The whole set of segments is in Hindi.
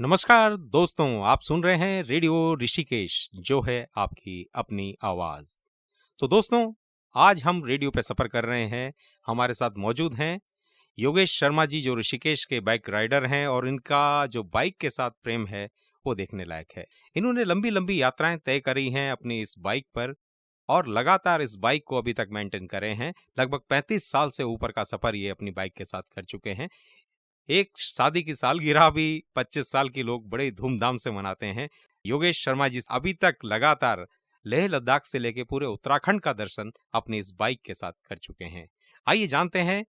नमस्कार दोस्तों, आप सुन रहे हैं रेडियो ऋषिकेश, जो है आपकी अपनी आवाज। तो दोस्तों, आज हम रेडियो पे सफर कर रहे हैं। हमारे साथ मौजूद हैं योगेश शर्मा जी, जो ऋषिकेश के बाइक राइडर हैं और इनका जो बाइक के साथ प्रेम है वो देखने लायक है। इन्होंने लंबी लंबी यात्राएं तय करी हैं अपनी इस बाइक पर और लगातार इस बाइक को अभी तक मेंटेन करे हैं। लगभग 35 साल से ऊपर का सफर ये अपनी बाइक के साथ कर चुके हैं। एक शादी की सालगिरह भी 25 साल की लोग बड़े धूमधाम से मनाते हैं। योगेश शर्मा जी अभी तक लगातार लेह लद्दाख से लेके पूरे उत्तराखंड का दर्शन अपनी इस बाइक के साथ कर चुके हैं। आइए जानते हैं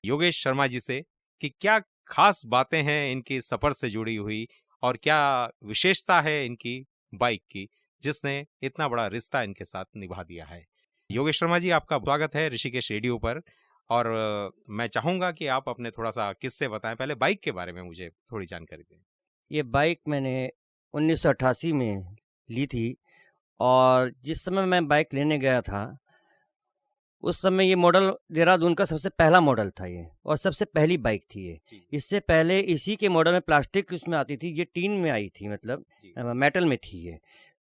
योगेश शर्मा जी से कि क्या खास बातें हैं इनकी सफर से जुड़ी हुई और क्या विशेषता है इनकी बाइक की, जिसने इतना बड़ा रिश्ता इनके साथ निभा दिया है। योगेश शर्मा जी, आपका स्वागत है ऋषिकेश रेडियो पर। और मैं चाहूंगा कि आप अपने थोड़ा सा किस्से बताएं। पहले बाइक के बारे में मुझे थोड़ी जानकारी दें। ये बाइक मैंने 1988 में ली थी और जिस समय मैं बाइक लेने गया था उस समय ये मॉडल देहरादून का सबसे पहला मॉडल था ये और सबसे पहली बाइक थी ये। जी इससे पहले इसी के मॉडल में प्लास्टिक उसमें आती थी, ये टीन में आई थी, मतलब जी मेटल में थी ये।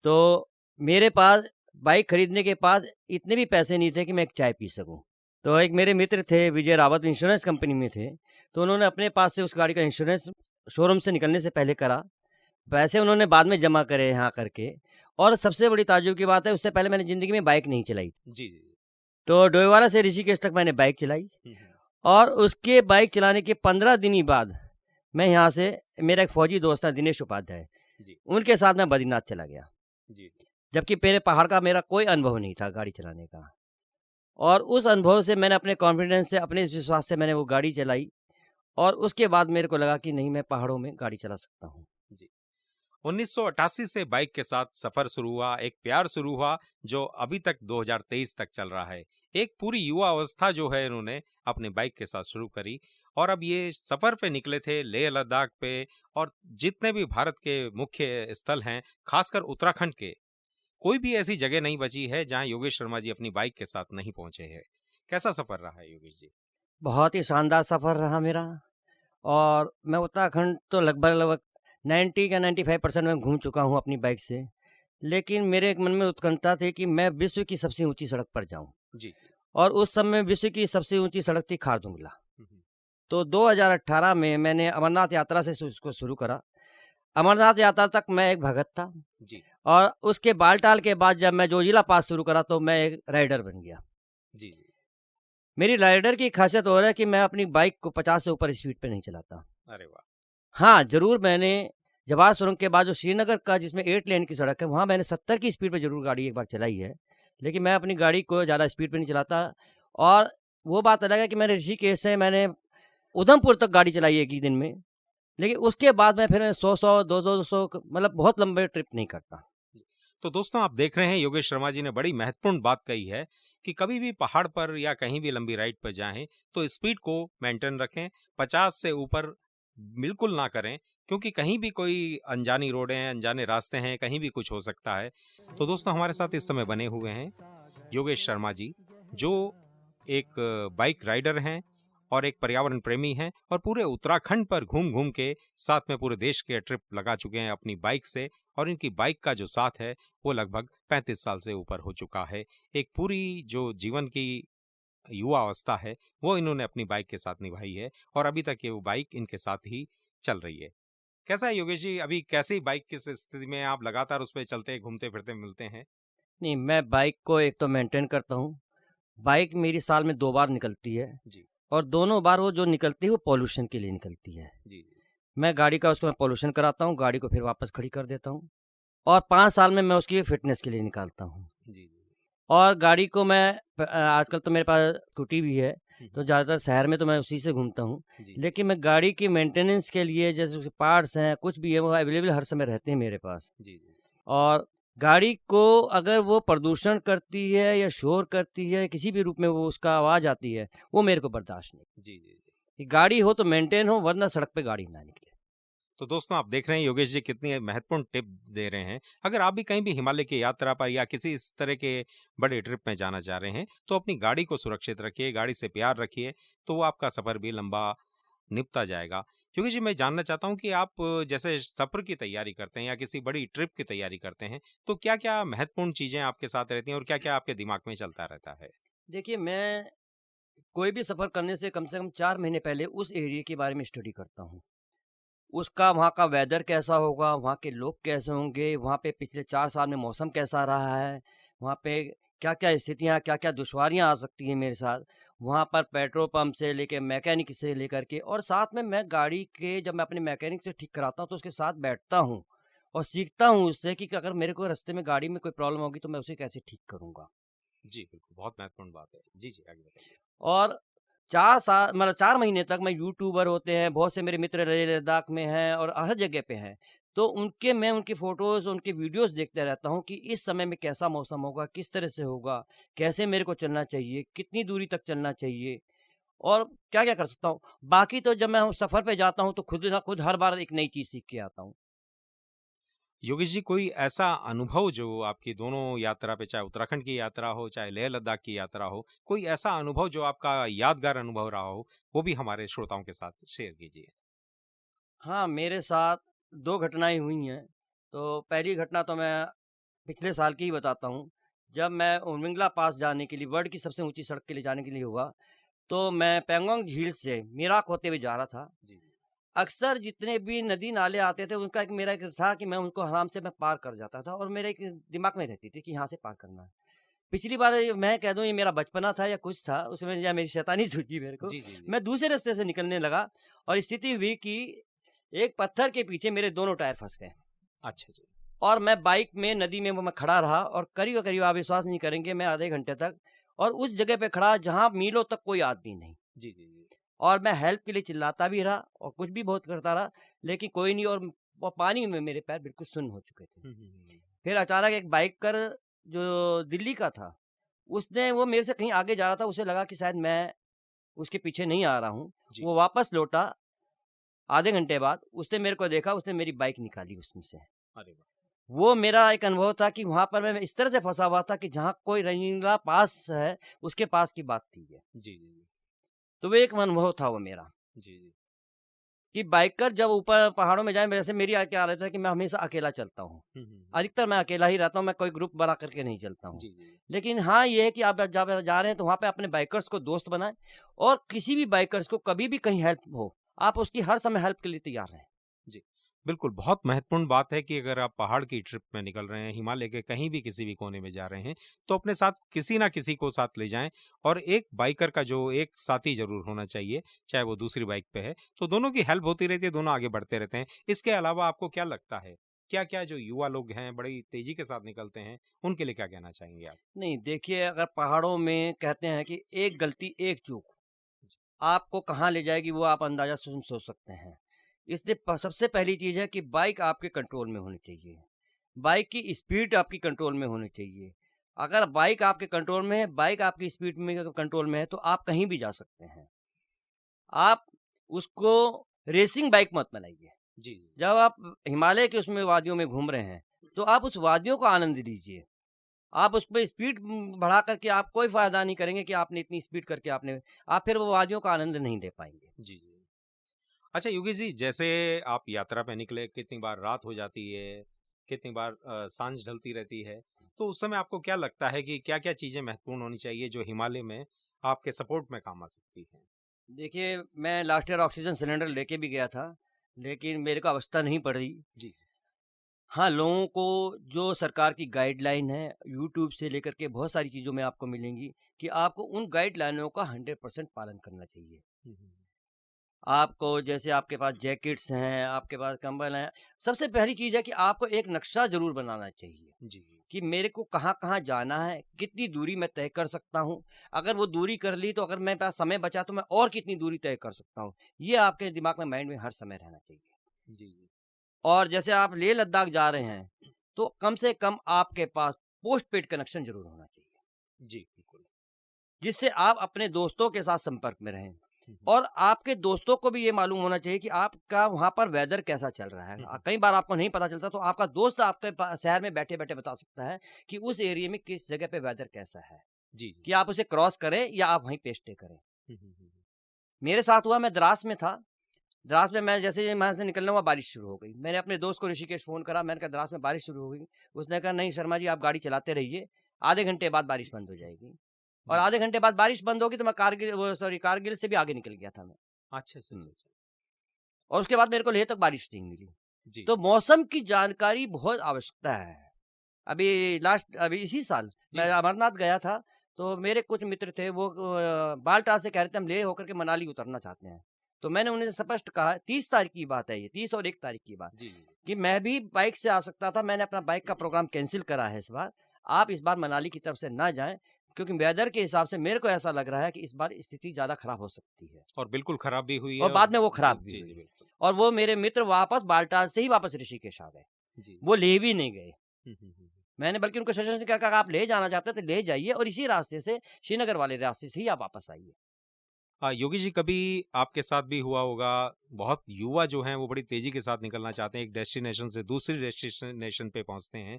तो मेरे पास बाइक खरीदने के पास इतने भी पैसे नहीं थे कि मैं एक चाय पी सकूं। तो एक मेरे मित्र थे, विजय रावत, इंश्योरेंस कंपनी में थे, तो उन्होंने अपने पास से उस गाड़ी का इंश्योरेंस शोरूम से निकलने से पहले करा। पैसे उन्होंने बाद में जमा करे यहाँ करके। और सबसे बड़ी ताज्जुब की बात है, उससे पहले मैंने ज़िंदगी में बाइक नहीं चलाई। जी जी। तो डोईवाला से ऋषिकेश तक मैंने बाइक चलाई हम्म, और उसके बाइक चलाने के 15 दिन ही बाद मैं यहाँ से, मेरा एक फ़ौजी दोस्त था दिनेश उपाध्याय, जी उनके साथ मैं बद्रीनाथ चला गया। जी जी। जबकि मेरे पहाड़ का मेरा कोई अनुभव नहीं था गाड़ी चलाने का। और उस अनुभव से मैंने अपने कॉन्फिडेंस से, अपने इस विश्वास से मैंने वो गाड़ी चलाई और उसके बाद मेरे को लगा कि नहीं, मैं पहाड़ों में गाड़ी चला सकता हूँ। जी 1988 से बाइक के साथ सफर शुरू हुआ, एक प्यार शुरू हुआ जो अभी तक 2023 तक चल रहा है। एक पूरी युवा अवस्था जो है इन्होंने अपने बाइक के साथ शुरू करी और अब ये सफर पे निकले थे लेह लद्दाख पे। और जितने भी भारत के मुख्य स्थल हैं, खासकर उत्तराखंड के, कोई भी ऐसी जगह नहीं बची है जहां योगेश शर्मा जी अपनी बाइक के साथ नहीं पहुंचे हैं। कैसा सफर रहा है योगेश जी? बहुत ही शानदार सफ़र रहा मेरा। और मैं उत्तराखंड तो लगभग 90 या 95% मैं घूम चुका हूँ अपनी बाइक से। लेकिन मेरे एक मन में उत्कंठा थी कि मैं विश्व की सबसे ऊँची सड़क पर जाऊँ। जी जी। और उस समय विश्व की सबसे ऊँची सड़क थी खारदुंगला। हम्म, तो 2018 में मैंने अमरनाथ यात्रा से उसको शुरू करा। अमरनाथ यात्रा तक मैं एक भगत था जी और उसके बालटाल के बाद जब मैं जोजिला पास शुरू करा तो मैं एक राइडर बन गया। जी जी। मेरी राइडर की खासियत और है कि मैं अपनी बाइक को 50 से ऊपर स्पीड पे नहीं चलाता। अरे वाह। हाँ, ज़रूर मैंने जवाहर सुरंग के बाद जो श्रीनगर का जिसमें 8 लेन की सड़क है, वहाँ मैंने 70 की स्पीड पे ज़रूर गाड़ी एक बार चलाई है। लेकिन मैं अपनी गाड़ी को ज़्यादा स्पीड पे नहीं चलाता। और वो बात अलग है कि मैंने ऋषिकेश से मैंने उधमपुर तक गाड़ी चलाई एक ही दिन में। लेकिन उसके बाद मैं फिर 100-100, 200-200 मतलब बहुत लंबे ट्रिप नहीं करता। तो दोस्तों, आप देख रहे हैं योगेश शर्मा जी ने बड़ी महत्वपूर्ण बात कही है कि कभी भी पहाड़ पर या कहीं भी लंबी राइड पर जाएं तो स्पीड को मेंटेन रखें। 50 से ऊपर बिल्कुल ना करें, क्योंकि कहीं भी कोई अनजानी रोडें हैं, अनजाने रास्ते हैं, कहीं भी कुछ हो सकता है। तो दोस्तों, हमारे साथ इस समय बने हुए हैं योगेश शर्मा जी, जो एक बाइक राइडर हैं और एक पर्यावरण प्रेमी हैं और पूरे उत्तराखंड पर घूम घूम के साथ में पूरे देश के ट्रिप लगा चुके हैं अपनी बाइक से। और इनकी बाइक का जो साथ है वो लगभग 35 साल से ऊपर हो चुका है। एक पूरी जो जीवन की युवा अवस्था है वो इन्होंने अपनी बाइक के साथ निभाई है और अभी तक ये वो बाइक इनके साथ ही चल रही है। कैसा है योगेश जी, अभी कैसी बाइक, किस स्थिति में आप लगातार उस पर चलते घूमते फिरते मिलते हैं? नहीं, मैं बाइक को एक तो मेंटेन करता हूँ। बाइक मेरी साल में 2 बार निकलती है जी और दोनों बार वो जो निकलती है वो पॉल्यूशन के लिए निकलती है। जी मैं गाड़ी का उसको मैं पॉल्यूशन कराता हूँ, गाड़ी को फिर वापस खड़ी कर देता हूँ और 5 साल में मैं उसकी फ़िटनेस के लिए निकालता हूँ। जी जी। और गाड़ी को मैं आजकल तो मेरे पास स्कूटी भी है, हम्म, तो ज़्यादातर शहर में तो मैं उसी से घूमता हूँ। जी लेकिन मैं गाड़ी की मेंटेनेंस के लिए जैसे उसके पार्ट्स हैं, कुछ भी है, वो अवेलेबल हर समय रहते हैं मेरे पास। जी जी और गाड़ी को अगर वो प्रदूषण करती है या शोर करती है, किसी भी रूप में वो उसका आवाज़ आती है, वो मेरे को बर्दाश्त नहीं। जी जी। कि गाड़ी हो तो मेंटेन हो, वरना सड़क पे गाड़ी ना निकले। तो दोस्तों, आप देख रहे हैं योगेश जी कितनी महत्वपूर्ण टिप दे रहे हैं। अगर आप भी कहीं भी हिमालय की यात्रा पर या किसी इस तरह के बड़े ट्रिप में जाना चाह रहे हैं तो अपनी गाड़ी को सुरक्षित रखिए, गाड़ी से प्यार रखिए, तो वो आपका सफर भी लंबा निपटा जाएगा। क्योंकि जी मैं जानना चाहता हूँ कि आप जैसे सफ़र की तैयारी करते हैं या किसी बड़ी ट्रिप की तैयारी करते हैं, तो क्या-क्या महत्वपूर्ण चीज़ें आपके साथ रहती हैं और क्या-क्या आपके दिमाग में चलता रहता है? देखिए, मैं कोई भी सफ़र करने से कम 4 महीने पहले उस एरिया के बारे में स्टडी करता हूँ। उसका वहाँ का वेदर कैसा होगा, वहाँ के लोग कैसे होंगे, वहाँ पे पिछले 4 साल में मौसम कैसा रहा है, वहाँ पे क्या-क्या स्थितियाँ, क्या-क्या दुश्वारियाँ आ सकती हैं मेरे साथ। वहाँ पर पेट्रोल पंप से लेके मैकेनिक से लेकर के और साथ में मैं गाड़ी के जब मैं अपने मैकेनिक से ठीक कराता हूँ, तो उसके साथ बैठता हूँ और सीखता हूँ उससे कि अगर मेरे को रास्ते में गाड़ी में कोई प्रॉब्लम होगी, तो मैं उसे कैसे ठीक करूँगा। जी, बिल्कुल, बहुत महत्वपूर्ण बात है। जी, जी, आगे बताइए। और 4 साल मतलब 4 महीने तक मैं यूट्यूबर होते हैं, बहुत से मेरे मित्र लेह-लद्दाख में हैं और हर जगह पे हैं। तो मैं उनकी फ़ोटोज़, उनके वीडियोज़ देखते रहता हूँ कि इस समय में कैसा मौसम होगा, किस तरह से होगा, कैसे मेरे को चलना चाहिए, कितनी दूरी तक चलना चाहिए और क्या-क्या कर सकता हूँ। बाकी तो जब मैं सफ़र पे जाता हूँ, तो खुद ना खुद हर बार एक नई चीज़ सीख के आता हूँ। योगेश जी, कोई ऐसा अनुभव जो आपकी दोनों यात्रा पे, चाहे उत्तराखंड की यात्रा हो, चाहे लेह लद्दाख की यात्रा हो, कोई ऐसा अनुभव जो आपका यादगार अनुभव रहा हो, वो भी हमारे श्रोताओं के साथ शेयर कीजिए? हाँ, मेरे साथ 2 घटनाएँ हुई हैं। तो पहली घटना तो मैं पिछले साल की ही बताता हूँ। जब मैं उमिंगला पास जाने के लिए वर्ल्ड की सबसे ऊँची सड़क के लिए जाने के लिए हुआ, तो मैं पैंगोंग झील से मिराक होते हुए जा रहा था। जी, जी। अक्सर जितने भी नदी-नाले आते थे, उनका मेरा एक था कि मैं उनको आराम से मैं पार कर जाता था और मेरे एक दिमाग में रहती थी कि यहाँ से पार करना है। पिछली बार ये मैं कह दूँ ये मेरा बचपना था या कुछ था, उसमें या मेरी शैतानी सूझी मेरे को। जी, जी, जी। मैं दूसरे रास्ते से निकलने लगा और स्थिति हुई कि एक पत्थर के पीछे मेरे दोनों टायर फँस गए। अच्छा जी। और मैं बाइक में नदी में वो मैं खड़ा रहा और करीब-करीब आप विश्वास नहीं करेंगे मैं आधे घंटे तक और उस जगह पे खड़ा जहाँ मीलों तक कोई आदमी नहीं। जी, जी, जी। और मैं हेल्प के लिए चिल्लाता भी रहा और कुछ भी बहुत करता रहा, लेकिन कोई नहीं और वो पानी में मेरे पैर बिल्कुल सुन्न हो चुके थे। हुँ, हुँ, हुँ। फिर अचानक एक बाइकर जो दिल्ली का था, उसने वो मेरे से कहीं आगे जा रहा था, उसे लगा कि शायद मैं उसके पीछे नहीं आ रहा हूँ। जी। वो वापस लौटा आधे घंटे बाद, उसने मेरे को देखा, उसने मेरी बाइक निकाली उसमें से। अरे वाह! वो मेरा एक अनुभव था कि वहाँ पर मैं इस तरह से फँसा हुआ था कि जहाँ कोई रंगीला पास है, उसके पास की बात थी ये। जी, जी, जी। तो वो एक अनुभव था वो मेरा, जी, जी। कि बाइकर जब ऊपर पहाड़ों में जाए वैसे मेरी क्या आदत है कि मैं हमेशा अकेला चलता हूँ। हुँ, हुँ, हुँ। अधिकतर मैं अकेला ही रहता हूँ, मैं कोई ग्रुप बना करके नहीं चलता हूँ। जी, जी, जी। लेकिन हाँ, ये है कि आप जब जा रहे हैं तो वहाँ पे अपने बाइकर्स को दोस्त बनाएँ और किसी भी बाइकर्स को कभी भी कहीं हेल्प हो, आप उसकी हर समय हेल्प के लिए तैयार रहें। जी। बिल्कुल, बहुत महत्वपूर्ण बात है कि अगर आप पहाड़ की ट्रिप में निकल रहे हैं, हिमालय के कहीं भी किसी भी कोने में जा रहे हैं, तो अपने साथ किसी न किसी को साथ ले जाएँ और एक बाइकर का जो एक साथी ज़रूर होना चाहिए, चाहे वो दूसरी बाइक पे है, तो दोनों की हेल्प होती रहती है, दोनों आगे बढ़ते रहते हैं। इसके अलावा आपको क्या लगता है, क्या-क्या जो युवा लोग हैं, बड़ी तेज़ी के साथ निकलते हैं, उनके लिए क्या कहना चाहेंगे आप? नहीं, देखिए अगर पहाड़ों में कहते हैं कि एक गलती, एक चूक आपको कहाँ ले जाएगी वो आप अंदाज़ा स्वयं सोच सकते हैं। इसलिए सबसे पहली चीज़ है कि बाइक आपके कंट्रोल में होनी चाहिए। बाइक की स्पीड आपकी कंट्रोल में होनी चाहिए। अगर बाइक आपके कंट्रोल में है, बाइक आपकी स्पीड में अगर कंट्रोल में है, तो आप कहीं भी जा सकते हैं। आप उसको रेसिंग बाइक मत बनाइए। जी, जी। जब आप हिमालय के उसमें वादियों में घूम रहे हैं, तो आप उस वादियों का आनंद लीजिए। आप उसपे स्पीड बढ़ा कर के आप कोई फ़ायदा नहीं करेंगे कि आपने इतनी स्पीड करके आप फिर वो वादियों का आनंद नहीं ले पाएँगे। जी, जी। अच्छा योगी जी, जैसे आप यात्रा पे निकले, कितनी बार रात हो जाती है, कितनी बार सांझ ढलती रहती है, तो उस समय आपको क्या लगता है कि क्या-क्या चीज़ें महत्वपूर्ण होनी चाहिए जो हिमालय में आपके सपोर्ट में काम आ सकती हैं? देखिए, मैं लास्ट ईयर ऑक्सीजन सिलेंडर लेके भी गया था, लेकिन मेरे को अवस्था नहीं पड़ी। जी। हाँ, लोगों को जो सरकार की गाइडलाइन है, यूट्यूब से लेकर के बहुत सारी चीज़ों में आपको मिलेंगी कि आपको उन गाइडलाइनों का 100% पालन करना चाहिए। हुँ, हुँ, आपको जैसे आपके पास जैकेट्स हैं, आपके पास कंबल हैं, सबसे पहली चीज़ है कि आपको एक नक्शा ज़रूर बनाना चाहिए हुँ। जी, जी। कि मेरे को कहाँ-कहाँ जाना है, कितनी दूरी मैं तय कर सकता हूँ। अगर वो दूरी कर ली तो अगर मेरे पास समय बचा तो मैं और कितनी दूरी तय कर सकता हूँ। ये आपके दिमाग में माइंड में हर समय रहना चाहिए। जी, जी। और जैसे आप लेह लद्दाख जा रहे हैं, तो कम से कम आपके पास पोस्टपेड कनेक्शन ज़रूर होना चाहिए, जी, बिल्कुल। जिससे आप अपने दोस्तों के साथ संपर्क में रहें। हुँ, हुँ। और आपके दोस्तों को भी ये मालूम होना चाहिए कि आपका वहाँ पर वेदर कैसा चल रहा है। हुँ, हुँ। कई बार आपको नहीं पता चलता तो आपका दोस्त आपके शहर में बैठे-बैठे बता सकता है कि उस एरिया में किस जगह पे वेदर कैसा है, जी, जी। कि आप उसे क्रॉस करें या आप वहीं पे स्टे करें। हुँ, हुँ, हुँ, हुँ। मेरे साथ हुआ मैं द्रास में था, द्रास में मैं जैसे ही वहाँ से निकलना हुआ, बारिश शुरू हो गई। मैंने अपने दोस्त को ऋषिकेश फ़ोन करा, मैंने कहा द्रास में बारिश शुरू हो गई। उसने कहा नहीं शर्मा जी, आप गाड़ी चलाते रहिए, आधे घंटे बाद बारिश बंद हो जाएगी। और जी। आधे घंटे बाद बारिश बंद होगी तो मैं कारगिल से भी आगे निकल गया था मैं। अच्छा, अच्छा, अच्छा, अच्छा। और उसके बाद मेरे को लेह तक बारिश नहीं मिली। जी। तो मौसम की जानकारी बहुत आवश्यकता है। अभी इसी साल जी, मैं जी। अमरनाथ गया था, तो मेरे कुछ मित्र थे, वो बालटाल से कह रहे थे हम लेह होकर के मनाली उतरना चाहते हैं। तो मैंने उन्हें स्पष्ट कहा, 30 तारीख की बात है ये, 30 और 1 तारीख की बात, जी, जी, जी। कि मैं भी बाइक से आ सकता था। मैंने अपना बाइक का प्रोग्राम कैंसल करा है इस बार। आप इस बार मनाली की तरफ से ना जाएँ, क्योंकि वेदर के हिसाब से मेरे को ऐसा लग रहा है कि इस बार स्थिति ज़्यादा खराब हो सकती है। और बिल्कुल खराब भी हुई है और और बाद में वो जी, खराब भी जी, जी, हुई। बिल्कुल। और वो मेरे मित्र वापस बालटाल से ही वापस ऋषिकेश आ गए। जी। वो लेह भी नहीं गए। हुँ, हुँ, हुँ। मैंने बल्कि उनको सजेशन किया, कहा आप लेह जाना चाहते हैं तो लेह जाइए और इसी रास्ते से, श्रीनगर वाले रास्ते से ही आप वापस आइए। योगी जी, कभी आपके साथ भी हुआ होगा, बहुत युवा जो हैं वो बड़ी तेजी के साथ निकलना चाहते हैं, एक डेस्टिनेशन से दूसरी डेस्टिनेशन पे पहुंचते हैं।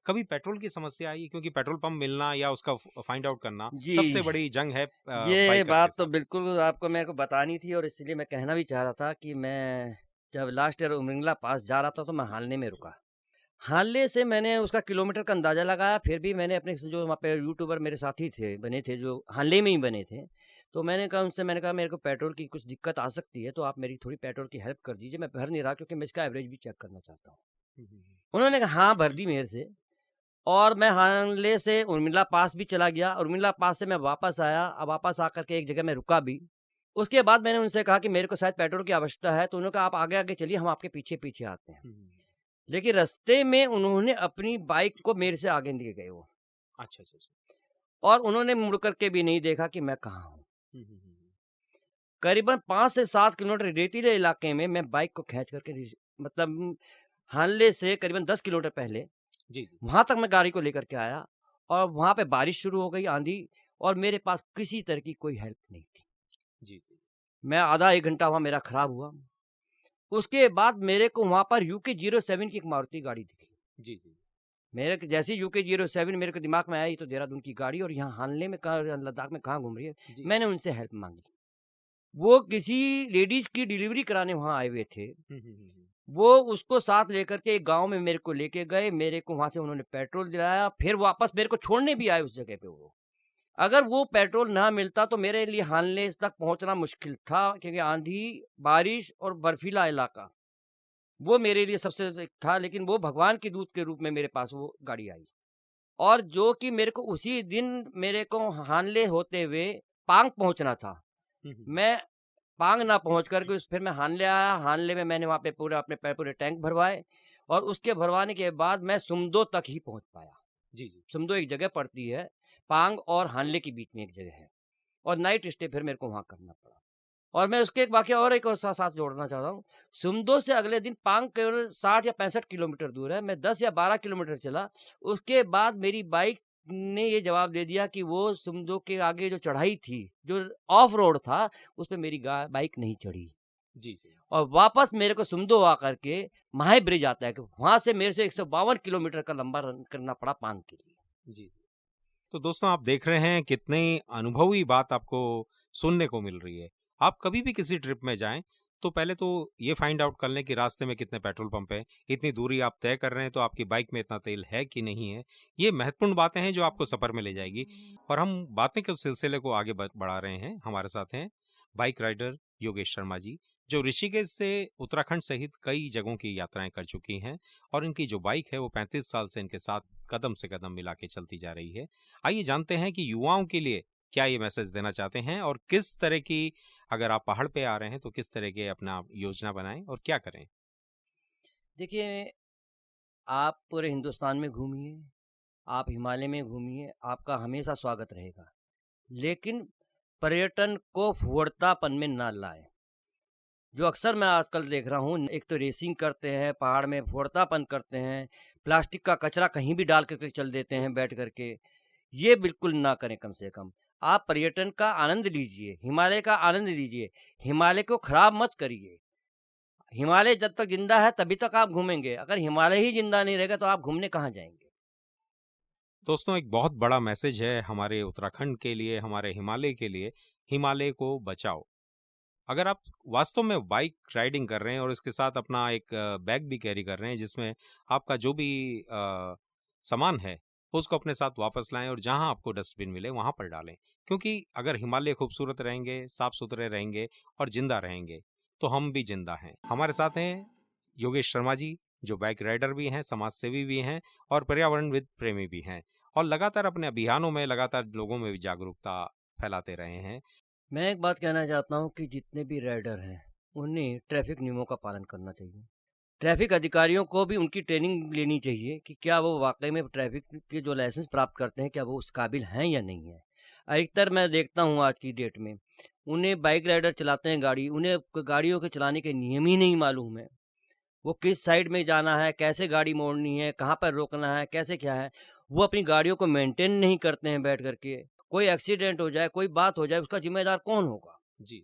कभी पेट्रोल की समस्या आई? क्योंकि पेट्रोल पंप मिलना या उसका फाइंड आउट करना सबसे जी, बड़ी जंग है ये बाइकर के बात तो साथ। बिल्कुल आपको मेरे को बतानी थी और इसलिए मैं कहना भी चाह रहा था कि मैं जब लास्ट ईयर उमरिंगला पास जा रहा था तो मैं हालने में रुका। हानले से मैंने उसका किलोमीटर का अंदाज़ा लगाया, फिर भी मैंने अपने से जो वहाँ पे यूट्यूबर मेरे साथी थे, बने थे, जो हानले में ही बने थे, तो मैंने कहा उनसे, मैंने कहा मेरे को पेट्रोल की कुछ दिक्कत आ सकती है, तो आप मेरी थोड़ी पेट्रोल की हेल्प कर दीजिए, मैं भर नहीं रहा क्योंकि मैं इसका एवरेज भी चेक करना चाहता हूँ। हुँ, हुँ, हुँ। उन्होंने कहा हाँ, भर दी मेरे से और मैं हानले से उर्मिला पास भी चला गया। उर्मिला पास से मैं वापस आया, अब वापस आकर के एक जगह मैं रुका भी। उसके बाद मैंने उनसे कहा कि मेरे को शायद पेट्रोल की आवश्यकता है, तो उन्होंने कहा आप आगे-आगे चलिए, हम आपके पीछे-पीछे आते हैं। हुँ, हुँ, हुँ। लेकिन रास्ते में उन्होंने अपनी बाइक को मेरे से आगे ले गए वो, अच्छा, अच्छा, अच्छा। और उन्होंने मुड़ कर के भी नहीं देखा कि मैं कहाँ हूँ। हुँ, हुँ, हुँ, हुँ। करीबन 5 से 7 किलोमीटर रेतीले इलाके में मैं बाइक को खींच करके मतलब हानले से करीबन 10 किलोमीटर पहले जी, जी। वहाँ तक मैं गाड़ी को लेकर के आया और वहाँ पे बारिश शुरू हो गई, आंधी, और मेरे पास किसी तरह की कोई हेल्प नहीं थी। जी, जी। मैं आधा 1 घंटा वहाँ मेरा खराब हुआ। उसके बाद मेरे को वहाँ पर यूके 07 की एक मारुति गाड़ी दिखी। जी, जी। मेरे को जैसे ही यूके 07 मेरे को दिमाग में आया, ये तो देहरादून की गाड़ी और यहाँ हानले में कहाँ, लद्दाख में कहाँ घूम रही है। जी, मैंने उनसे हेल्प माँगी। वो किसी लेडीज़ की डिलीवरी कराने वहाँ आए हुए थे। हुँ, हुँ, हुँ, हुँ। वो उसको साथ लेकर के एक गाँव में मेरे को लेके गए। मेरे को वहाँ से उन्होंने पेट्रोल दिलाया, फिर वापस मेरे को छोड़ने भी आए उस जगह पे वो। अगर वो पेट्रोल ना मिलता तो मेरे लिए हानले तक पहुँचना मुश्किल था, क्योंकि आँधी, बारिश और बर्फीला इलाका, वो मेरे लिए सबसे था। लेकिन वो भगवान के दूत के रूप में मेरे पास वो गाड़ी आई। और जो कि मेरे को उसी दिन मेरे को हानले होते हुए पांग पहुँचना था। हुँ, हुँ, हुँ। मैं पांग ना पहुँच कर के फिर मैं हानले आया। हानले में मैंने वहाँ पे पूरा अपने पूरे टैंक भरवाए और उसके भरवाने के बाद मैं सुमदो तक ही पहुँच पाया। जी, जी। सुमदो एक जगह पड़ती है, पांग और हानले के बीच में एक जगह है, और नाइट स्टे फिर मेरे को वहाँ करना पड़ा। और मैं उसके एक वाक़या और एक और साथ जोड़ना चाहता हूँ। सुमदो से अगले दिन पांग केवल 60 या 65 किलोमीटर दूर है। मैं 10 या 12 किलोमीटर चला। उसके बाद मेरी बाइक ने ये जवाब दे दिया कि वो सुमदो के आगे जो चढ़ाई थी, जो ऑफ रोड था, उसपे मेरी गा बाइक नहीं चढ़ी। जी, जी। और वापस मेरे को सुमदो आकर के माहे ब्रिज आता है कि वहाँ से मेरे से 152 किलोमीटर का लंबा रन करना पड़ा पांग के लिए। जी। तो दोस्तों, आप देख रहे हैं कितनी अनुभवी बात आपको सुनने को मिल रही है। आप कभी भी किसी ट्रिप में जाएं तो पहले तो ये फाइंड आउट कर लें कि रास्ते में कितने पेट्रोल पंप है, इतनी दूरी आप तय कर रहे हैं तो आपकी बाइक में इतना तेल है कि नहीं है। ये महत्वपूर्ण बातें हैं जो आपको सफर में ले जाएगी। और हम बातें के सिलसिले को आगे बढ़ा रहे हैं। हमारे साथ हैं बाइक राइडर योगेश शर्मा जी, जो ऋषिकेश से उत्तराखंड सहित कई जगहों की यात्राएं कर चुकी हैं और इनकी जो बाइक है वो 35 साल से इनके साथ कदम से कदम मिला के चलती जा रही है। आइए जानते हैं कि युवाओं के लिए क्या ये मैसेज देना चाहते हैं और किस तरह की, अगर आप पहाड़ पे आ रहे हैं तो किस तरह के अपना योजना बनाएं और क्या करें। देखिए, आप पूरे हिंदुस्तान में घूमिए, आप हिमालय में घूमिए, आपका हमेशा स्वागत रहेगा। लेकिन पर्यटन को फुहड़तापन में ना लाएँ। जो अक्सर मैं आजकल देख रहा हूँ, एक तो रेसिंग करते हैं, पहाड़ में फुहड़तापन करते हैं, प्लास्टिक का कचरा कहीं भी डाल कर के चल देते हैं बैठ कर के। ये बिल्कुल ना करें कम से कम। आप पर्यटन का आनंद लीजिए, हिमालय का आनंद लीजिए, हिमालय को खराब मत करिए। हिमालय जब तक ज़िंदा है तभी तक आप घूमेंगे, अगर हिमालय ही ज़िंदा नहीं रहेगा तो आप घूमने कहाँ जाएँगे? दोस्तों, एक बहुत बड़ा मैसेज है हमारे उत्तराखंड के लिए, हमारे हिमालय के लिए। हिमालय को बचाओ। अगर आप वास्तव में बाइक राइडिंग कर रहे हैं और इसके साथ अपना एक बैग भी कैरी कर रहे हैं जिसमें आपका जो भी सामान है उसको अपने साथ वापस लाएं और जहां आपको डस्टबिन मिले वहां पर डालें, क्योंकि अगर हिमालय खूबसूरत रहेंगे, साफ सुथरे रहेंगे और जिंदा रहेंगे तो हम भी जिंदा हैं। हमारे साथ हैं योगेश शर्मा जी, जो बाइक राइडर भी हैं, समाज सेवी भी हैं और पर्यावरणविद प्रेमी भी हैं, और लगातार अपने अभियानों में लगातार लोगों में भी जागरूकता फैलाते रहे हैं। मैं एक बात कहना चाहता हूँ कि जितने भी राइडर हैं उन्हें ट्रैफिक नियमों का पालन करना चाहिए। ट्रैफिक अधिकारियों को भी उनकी ट्रेनिंग लेनी चाहिए कि क्या वो वाकई में ट्रैफिक के जो लाइसेंस प्राप्त करते हैं क्या वो उस काबिल हैं या नहीं है। अधिकतर मैं देखता हूँ आज की डेट में उन्हें बाइक राइडर चलाते हैं गाड़ी, उन्हें गाड़ियों के चलाने के नियम ही नहीं मालूम है। वो किस साइड में जाना है, कैसे गाड़ी मोड़नी है, कहाँ पर रोकना है, कैसे क्या है, वो अपनी गाड़ियों को मेंटेन नहीं करते हैं बैठ करके। कोई एक्सीडेंट हो जाए, कोई बात हो जाए, उसका जिम्मेदार कौन होगा? जी।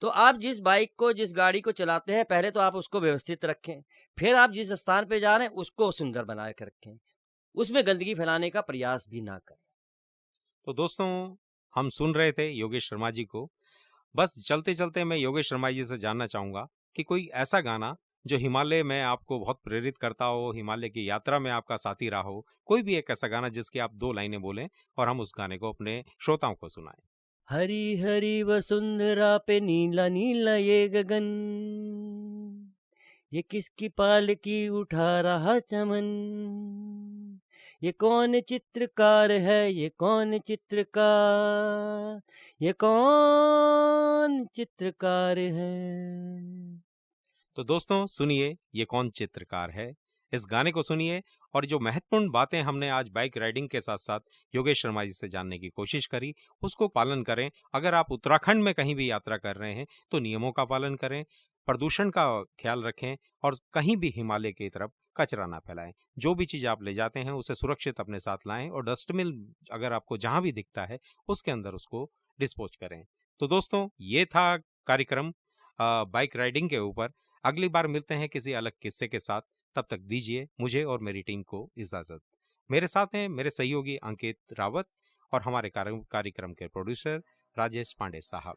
तो आप जिस बाइक को, जिस गाड़ी को चलाते हैं, पहले तो आप उसको व्यवस्थित रखें। फिर आप जिस स्थान पे जा रहे हैं, उसको सुंदर बना के रखें। उसमें गंदगी फैलाने का प्रयास भी ना करें। तो दोस्तों, हम सुन रहे थे योगेश शर्मा जी को। बस चलते चलते मैं योगेश शर्मा जी से जानना चाहूंगा कि कोई ऐसा गाना जो हिमालय में आपको बहुत प्रेरित करता हो, हिमालय की यात्रा में आपका साथी रहा हो, कोई भी एक ऐसा गाना जिसकी आप 2 लाइनें बोलें और हम उस गाने को अपने श्रोताओं को सुनाएं। हरी हरी वसुंधरा पे नीला नीला ये गगन, ये किसकी पालकी उठा रहा चमन, ये कौन चित्रकार है, ये कौन चित्रकार, ये कौन चित्रकार है। तो दोस्तों सुनिए, ये कौन चित्रकार है, इस गाने को सुनिए और जो महत्वपूर्ण बातें हमने आज बाइक राइडिंग के साथ साथ योगेश शर्मा जी से जानने की कोशिश करी उसको पालन करें। अगर आप उत्तराखंड में कहीं भी यात्रा कर रहे हैं तो नियमों का पालन करें, प्रदूषण का ख्याल रखें और कहीं भी हिमालय की तरफ कचरा ना फैलाएं। जो भी चीज़ आप ले जाते हैं उसे सुरक्षित अपने साथ लाएं और डस्टबिन अगर आपको जहां भी दिखता है उसके अंदर उसको डिस्पोज करें। तो दोस्तों, ये था कार्यक्रम बाइक राइडिंग के ऊपर। अगली बार मिलते हैं किसी अलग किस्से के साथ। तब तक दीजिए मुझे और मेरी टीम को इजाजत। मेरे साथ हैं मेरे सहयोगी अंकित रावत और हमारे कार्यक्रम के प्रोड्यूसर राजेश पांडे साहब।